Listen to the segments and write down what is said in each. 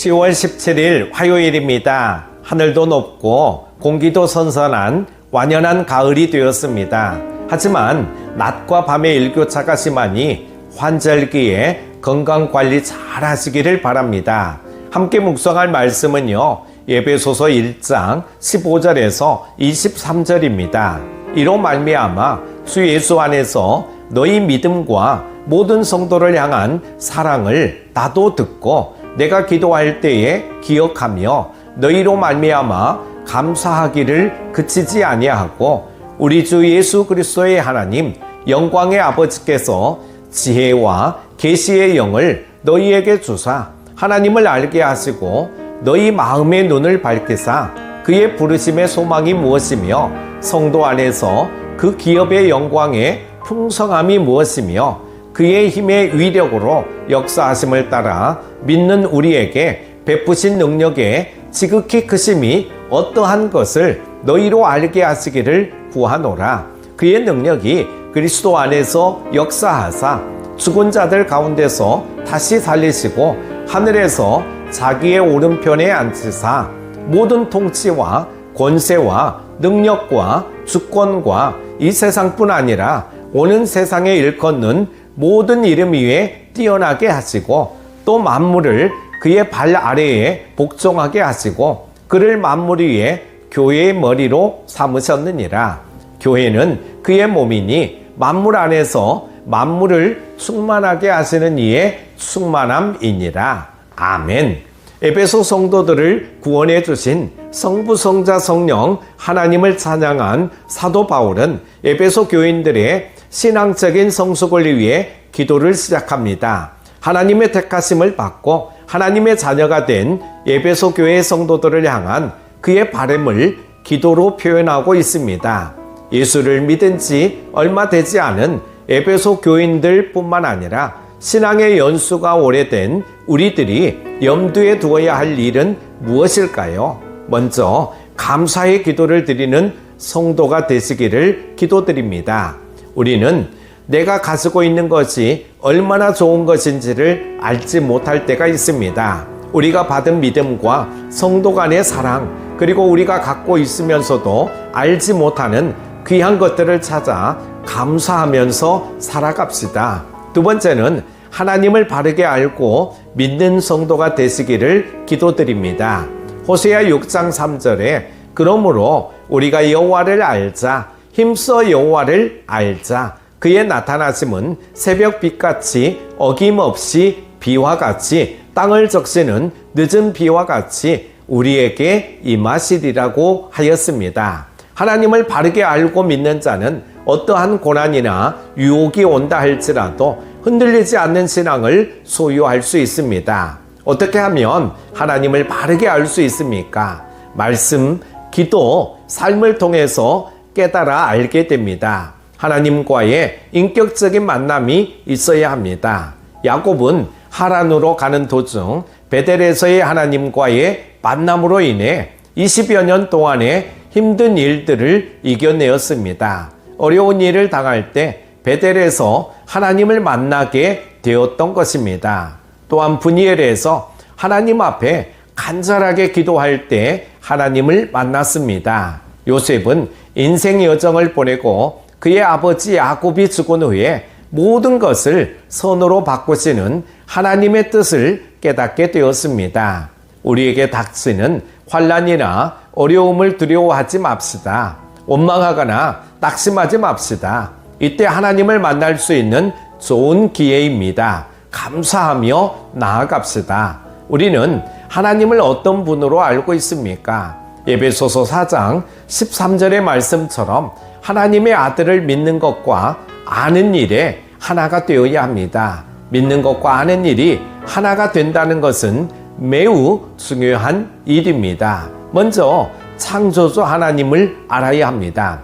10월 17일 화요일입니다. 하늘도 높고 공기도 선선한 완연한 가을이 되었습니다. 하지만 낮과 밤의 일교차가 심하니 환절기에 건강관리 잘 하시기를 바랍니다. 함께 묵상할 말씀은요, 에베소서 1장 15절에서 23절입니다. 이로 말미암아 주 예수 안에서 너희 믿음과 모든 성도를 향한 사랑을 나도 듣고 내가 기도할 때에 기억하며 너희로 말미암아 감사하기를 그치지 아니하고 우리 주 예수 그리스도의 하나님 영광의 아버지께서 지혜와 계시의 영을 너희에게 주사 하나님을 알게 하시고 너희 마음의 눈을 밝히사 그의 부르심의 소망이 무엇이며 성도 안에서 그 기업의 영광의 풍성함이 무엇이며 그의 힘의 위력으로 역사하심을 따라 믿는 우리에게 베푸신 능력의 지극히 크심이 어떠한 것을 너희로 알게 하시기를 구하노라. 그의 능력이 그리스도 안에서 역사하사 죽은 자들 가운데서 다시 살리시고 하늘에서 자기의 오른편에 앉히사 모든 통치와 권세와 능력과 주권과 이 세상뿐 아니라 오는 세상에 일컫는 모든 이름 위에 뛰어나게 하시고 또 만물을 그의 발 아래에 복종하게 하시고 그를 만물 위에 교회의 머리로 삼으셨느니라. 교회는 그의 몸이니 만물 안에서 만물을 충만하게 하시는 이의 충만함이니라. 아멘. 에베소 성도들을 구원해 주신 성부, 성자, 성령 하나님을 찬양한 사도 바울은 에베소 교인들의 신앙적인 성숙을 위해 기도를 시작합니다. 하나님의 택하심을 받고 하나님의 자녀가 된 에베소 교회 성도들을 향한 그의 바람을 기도로 표현하고 있습니다. 예수를 믿은 지 얼마 되지 않은 에베소 교인들 뿐만 아니라 신앙의 연수가 오래된 우리들이 염두에 두어야 할 일은 무엇일까요? 먼저 감사의 기도를 드리는 성도가 되시기를 기도드립니다. 우리는 내가 가지고 있는 것이 얼마나 좋은 것인지를 알지 못할 때가 있습니다. 우리가 받은 믿음과 성도 간의 사랑, 그리고 우리가 갖고 있으면서도 알지 못하는 귀한 것들을 찾아 감사하면서 살아갑시다. 두 번째는 하나님을 바르게 알고 믿는 성도가 되시기를 기도드립니다. 호세아 6장 3절에 그러므로 우리가 여호와를 알자, 힘써 여호와를 알자. 그의 나타나심은 새벽빛같이 어김없이 비와 같이 땅을 적시는 늦은 비와 같이 우리에게 임하시리라고 하였습니다. 하나님을 바르게 알고 믿는 자는 어떠한 고난이나 유혹이 온다 할지라도 흔들리지 않는 신앙을 소유할 수 있습니다. 어떻게 하면 하나님을 바르게 알 수 있습니까? 말씀, 기도, 삶을 통해서 깨달아 알게 됩니다. 하나님과의 인격적인 만남이 있어야 합니다. 야곱은 하란으로 가는 도중 베델에서의 하나님과의 만남으로 인해 20여 년 동안의 힘든 일들을 이겨내었습니다. 어려운 일을 당할 때 베델에서 하나님을 만나게 되었던 것입니다. 또한 브니엘에서 하나님 앞에 간절하게 기도할 때 하나님을 만났습니다. 요셉은 인생 여정을 보내고 그의 아버지 야곱이 죽은 후에 모든 것을 선으로 바꾸시는 하나님의 뜻을 깨닫게 되었습니다. 우리에게 닥치는 환난이나 어려움을 두려워하지 맙시다. 원망하거나 낙심하지 맙시다. 이때 하나님을 만날 수 있는 좋은 기회입니다. 감사하며 나아갑시다. 우리는 하나님을 어떤 분으로 알고 있습니까? 에베소서 4장 13절의 말씀처럼 하나님의 아들을 믿는 것과 아는 일에 하나가 되어야 합니다. 믿는 것과 아는 일이 하나가 된다는 것은 매우 중요한 일입니다. 먼저 창조주 하나님을 알아야 합니다.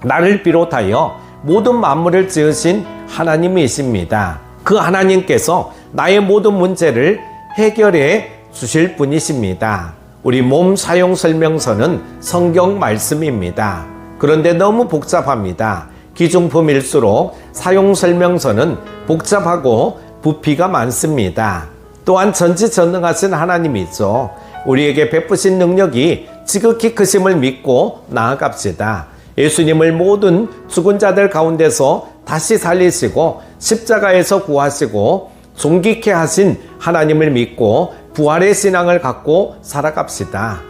나를 비롯하여 모든 만물을 지으신 하나님이십니다. 그 하나님께서 나의 모든 문제를 해결해 주실 분이십니다. 우리 몸 사용 설명서는 성경 말씀입니다. 그런데 너무 복잡합니다. 기중품일수록 사용 설명서는 복잡하고 부피가 많습니다. 또한 전지전능하신 하나님이죠. 우리에게 베푸신 능력이 지극히 크심을 믿고 나아갑시다. 예수님을 모든 죽은 자들 가운데서 다시 살리시고 십자가에서 구하시고 존귀케 하신 하나님을 믿고 부활의 신앙을 갖고 살아갑시다.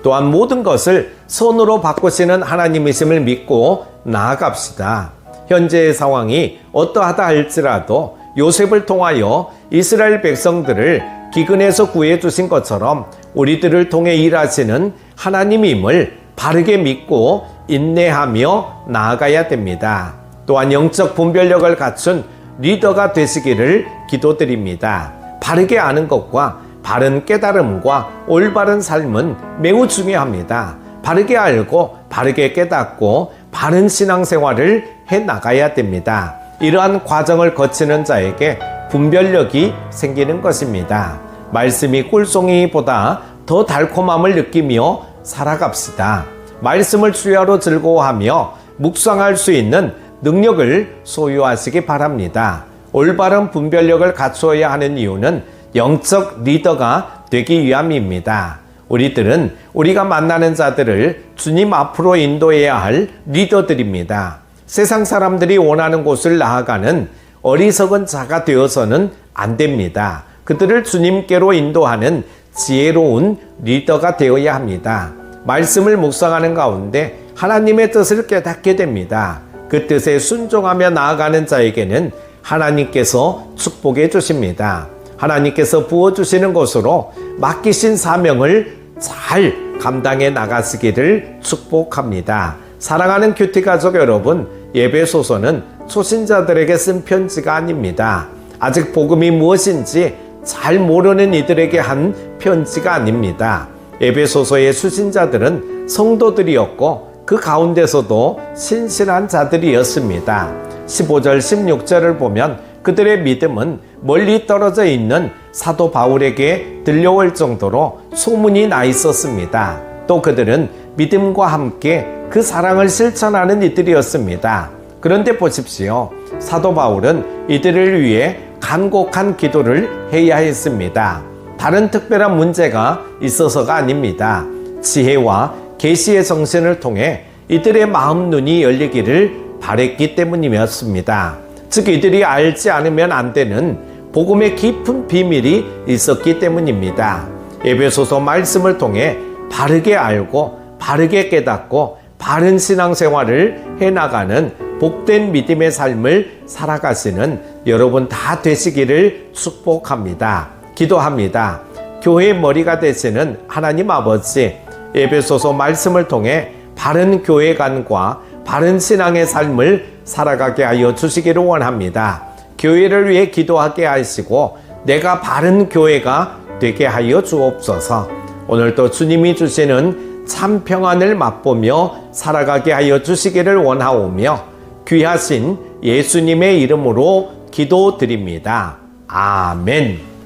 또한 모든 것을 손으로 바꾸시는 하나님이심을 믿고 나아갑시다. 현재의 상황이 어떠하다 할지라도 요셉을 통하여 이스라엘 백성들을 기근에서 구해 주신 것처럼 우리들을 통해 일하시는 하나님임을 바르게 믿고 인내하며 나아가야 됩니다. 또한 영적 분별력을 갖춘 리더가 되시기를 기도드립니다. 바르게 아는 것과 바른 깨달음과 올바른 삶은 매우 중요합니다. 바르게 알고 바르게 깨닫고 바른 신앙생활을 해 나가야 됩니다. 이러한 과정을 거치는 자에게 분별력이 생기는 것입니다. 말씀이 꿀송이보다 더 달콤함을 느끼며 살아갑시다. 말씀을 주야로 즐거워하며 묵상할 수 있는 능력을 소유하시기 바랍니다. 올바른 분별력을 갖추어야 하는 이유는 영적 리더가 되기 위함입니다. 우리들은 우리가 만나는 자들을 주님 앞으로 인도해야 할 리더들입니다. 세상 사람들이 원하는 곳을 나아가는 어리석은 자가 되어서는 안 됩니다. 그들을 주님께로 인도하는 지혜로운 리더가 되어야 합니다. 말씀을 묵상하는 가운데 하나님의 뜻을 깨닫게 됩니다. 그 뜻에 순종하며 나아가는 자에게는 하나님께서 축복해 주십니다. 하나님께서 부어주시는 것으로 맡기신 사명을 잘 감당해 나가시기를 축복합니다. 사랑하는 큐티 가족 여러분, 에베소서는 초신자들에게 쓴 편지가 아닙니다. 아직 복음이 무엇인지 잘 모르는 이들에게 한 편지가 아닙니다. 에베소서의 수신자들은 성도들이었고 그 가운데서도 신실한 자들이었습니다. 15절 16절을 보면 그들의 믿음은 멀리 떨어져 있는 사도 바울에게 들려올 정도로 소문이 나 있었습니다. 또 그들은 믿음과 함께 그 사랑을 실천하는 이들이었습니다. 그런데 보십시오. 사도 바울은 이들을 위해 간곡한 기도를 해야 했습니다. 다른 특별한 문제가 있어서가 아닙니다. 지혜와 계시의 정신을 통해 이들의 마음 눈이 열리기를 바랬기 때문이었습니다. 즉 이들이 알지 않으면 안 되는 복음의 깊은 비밀이 있었기 때문입니다. 에베소서 말씀을 통해 바르게 알고 바르게 깨닫고 바른 신앙생활을 해나가는 복된 믿음의 삶을 살아가시는 여러분 다 되시기를 축복합니다. 기도합니다. 교회의 머리가 되시는 하나님 아버지, 에베소서 말씀을 통해 바른 교회관과 바른 신앙의 삶을 살아가게 하여 주시기를 원합니다. 교회를 위해 기도하게 하시고 내가 바른 교회가 되게 하여 주옵소서. 오늘도 주님이 주시는 참 평안을 맛보며 살아가게 하여 주시기를 원하오며 귀하신 예수님의 이름으로 기도드립니다. 아멘.